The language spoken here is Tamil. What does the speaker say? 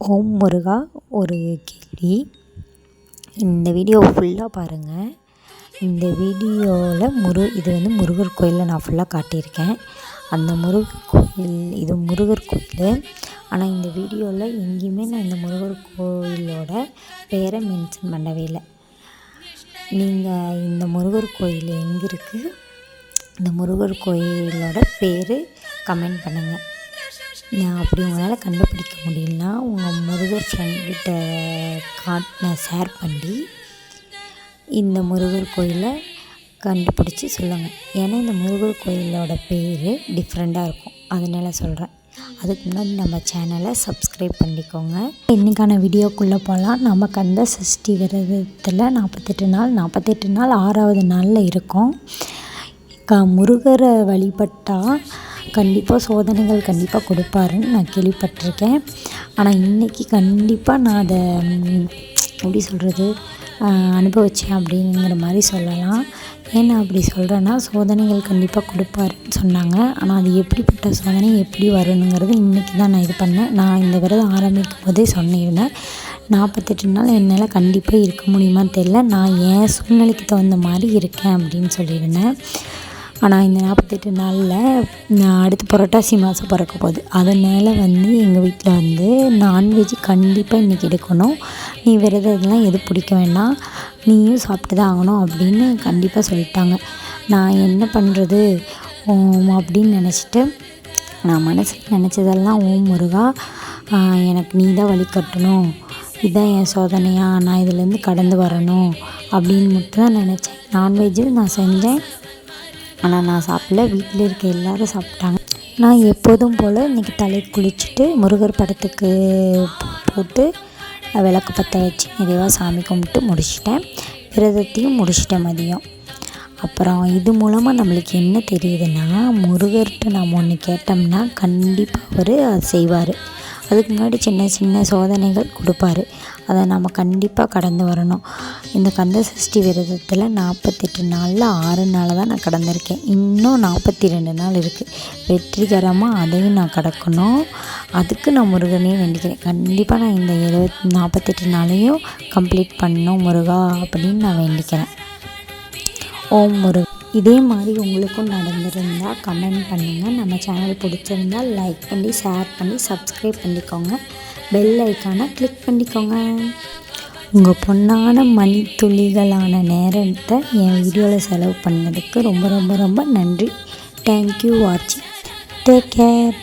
ஓம் முருகா. ஒரு கேள்வி. இந்த வீடியோ ஃபுல்லாக பாருங்கள். இந்த வீடியோவில் இது முருகர் கோயிலில் நான் ஃபுல்லாக காட்டியிருக்கேன். அந்த முருகர் கோயில் இது முருகர் கோயில். ஆனால் இந்த வீடியோவில் எங்கேயுமே நான் இந்த முருகர் கோயிலோட பேரை மென்ஷன் பண்ணவே இல்லை. நீங்கள் இந்த முருகர் கோயில் எங்கே இருக்குது, இந்த முருகர் கோயிலோட பேர் கமெண்ட் பண்ணுங்கள். நான் அப்படி உங்களால் கண்டுபிடிக்க முடியலனா உங்கள் முருகர் ஃப்ரெண்ட்கிட்ட ஷேர் பண்ணி இந்த முருகர் கோயிலை கண்டுபிடிச்சி சொல்லுங்கள். ஏன்னா இந்த முருகர் கோயிலோட பேர் டிஃப்ரெண்ட்டாக இருக்கும், அதனால சொல்கிறேன். அதுக்கு முன்னாடி நம்ம சேனலை சப்ஸ்கிரைப் பண்ணிக்கோங்க. இன்றைக்கான வீடியோக்குள்ளே போகலாம். நம்ம கந்த சஷ்டி விரதத்தில் 48 நாள் 6வது நாளில் இருக்கோம். முருகரை வழிபட்டால் கண்டிப்பாக சோதனைகள் கண்டிப்பாக கொடுப்பாருன்னு நான் கேள்விப்பட்டிருக்கேன். ஆனால் இன்றைக்கி கண்டிப்பாக நான் அதை எப்படி சொல்கிறது அனுபவித்தேன் அப்படிங்கிற மாதிரி சொல்லலாம். ஏன்னா அப்படி சொல்கிறேன்னா, சோதனைகள் கண்டிப்பாக கொடுப்பாருன்னு சொன்னாங்க. ஆனால் அது எப்படிப்பட்ட சோதனை எப்படி வரணுங்கிறது இன்றைக்கி தான் நான் இது பண்ணேன். நான் இந்த விரதம் ஆரம்பிக்கும் போதே சொன்னிருந்தேன், 48 நாள் என்னால் கண்டிப்பாக இருக்க முடியுமான்னு தெரியல, நான் என் சூழ்நிலைக்கு தகுந்த மாதிரி இருக்கேன் அப்படின்னு சொல்லியிருந்தேன். ஆனால் இந்த 48 நாளில் நான் அடுத்து புரட்டாசி மாதம் பிறக்க போகுது. அதனால் எங்கள் வீட்டில் நான்வெஜ் கண்டிப்பாக இன்றைக்கி எடுக்கணும், நீ விரதம்லாம் எதுவும் பிடிக்க வேண்டாம், நீயும் சாப்பிட்டு தான் ஆகணும் அப்படின்னு கண்டிப்பாக சொல்லிட்டாங்க. நான் என்ன பண்ணுறது அப்படின்னு நினச்சிட்டு நான் மனசில் நினச்சதெல்லாம், ஓம் முருகா எனக்கு நீ தான் வழிகாட்டணும், இதுதான் என் சோதனையாக, நான் இதிலேருந்து கடந்து வரணும் அப்படின்னு மட்டும் தான் நினச்சேன். நான்வெஜ்ஜு நான் செஞ்சேன், ஆனால் நான் சாப்பிடல, வீட்டில் இருக்க எல்லோரும் சாப்பிட்டாங்க. நான் எப்போதும் போல் இன்றைக்கி தலை குளிச்சுட்டு முருகர் படத்துக்கு போட்டு விளக்கு பற்ற வச்சு நிறைவாக சாமி கும்பிட்டு முடிச்சிட்டேன். விரதத்தையும் முடிச்சிட்டேன் மதியம். அப்புறம் இது மூலமாக நம்மளுக்கு என்ன தெரியுதுன்னா, முருகர்கிட்ட நம்ம ஒன்று கேட்டோம்னா கண்டிப்பாக அவர் அதை செய்வார். அதுக்கு முன்னாடி சின்ன சின்ன சோதனைகள் கொடுப்பாரு, அதை நம்ம கண்டிப்பாக கடந்து வரணும். இந்த கந்த சஷ்டி விரதத்தில் 48 நாளில் 6 நாள் தான் நான் கடந்திருக்கேன். இன்னும் 42 நாள் இருக்குது. வெற்றிகரமாக அதையும் நான் கடக்கணும். அதுக்கு நான் முருகனையும் வேண்டிக்கிறேன். கண்டிப்பாக நான் இந்த 48 நாளையும் கம்ப்ளீட் பண்ணணும் முருகா அப்படின்னு நான் வேண்டிக்கிறேன். ஓம் முருகா. இதே மாதிரி உங்களுக்கும் நடந்திருந்தால் கமெண்ட் பண்ணுங்கள். நம்ம சேனல் பிடிச்சிருந்தால் லைக் பண்ணி ஷேர் பண்ணி சப்ஸ்கிரைப் பண்ணிக்கோங்க. பெல் ஐக்கானை கிளிக் பண்ணிக்கோங்க. உங்கள் பொன்னான மணித்துளிகளான நேரத்தை என் வீடியோவில் செலவு பண்ணதுக்கு ரொம்ப ரொம்ப ரொம்ப நன்றி. தேங்க்யூ வாட்சிங். Take care.